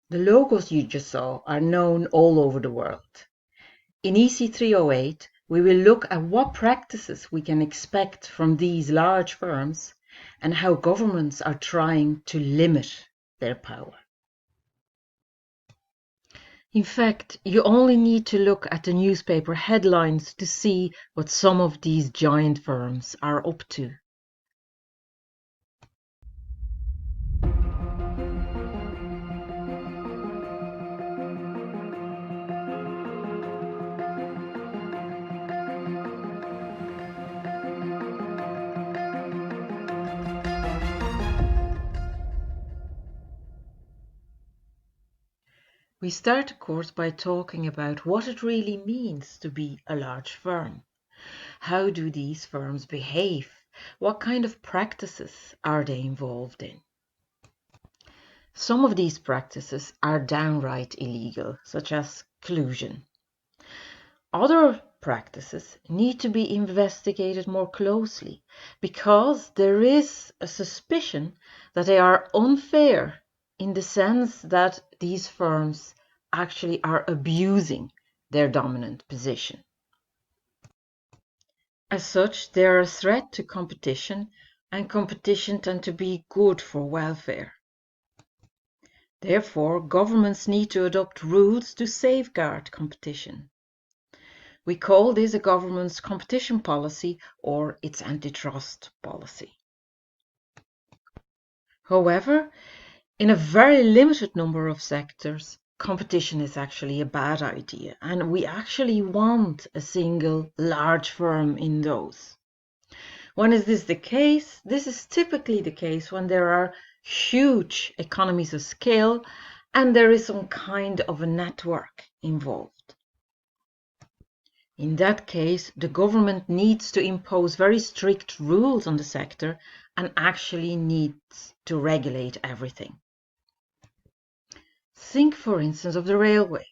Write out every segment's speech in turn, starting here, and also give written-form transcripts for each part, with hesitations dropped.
The logos you just saw are known all over the world. In EC308, we will look at what practices we can expect from these large firms and how governments are trying to limit their power. In fact, you only need to look at the newspaper headlines to see what some of these giant firms are up to. We start the course by talking about what it really means to be a large firm. How do these firms behave? What kind of practices are they involved in? Some of these practices are downright illegal, such as collusion. Other practices need to be investigated more closely because there is a suspicion that they are unfair in the sense that these firms actually are abusing their dominant position. As such, they are a threat to competition, and competition tends to be good for welfare. Therefore, governments need to adopt rules to safeguard competition. We call this a government's competition policy or its antitrust policy. However, in a very limited number of sectors, competition is actually a bad idea, and we actually want a single large firm in those. When is this the case? This is typically the case when there are huge economies of scale and there is some kind of a network involved. In that case, the government needs to impose very strict rules on the sector and actually needs to regulate everything. Think, for instance, of the railway.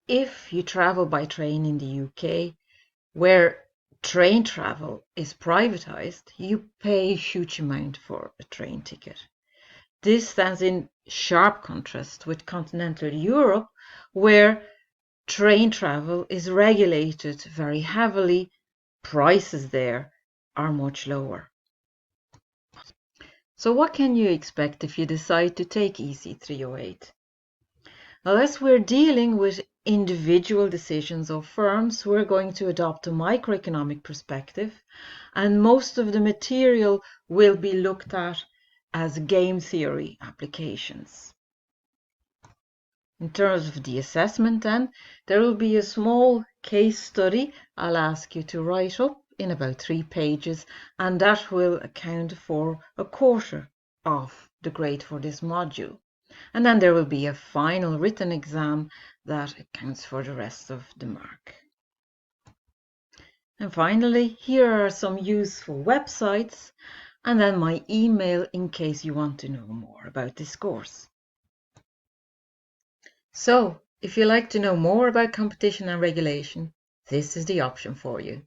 If you travel by train in the UK, where train travel is privatized, you pay a huge amount for a train ticket. This stands in sharp contrast with continental Europe, where train travel is regulated very heavily. Prices there are much lower. So what can you expect if you decide to take EC308? Well, as we're dealing with individual decisions of firms, we're going to adopt a microeconomic perspective, and most of the material will be looked at as game theory applications. In terms of the assessment then, there will be a small case study I'll ask you to write up in about 3 pages, and that will account for a quarter of the grade for this module. And then there will be a final written exam that accounts for the rest of the mark. And finally, here are some useful websites, and then my email in case you want to know more about this course. So, if you'd like to know more about competition and regulation, this is the option for you.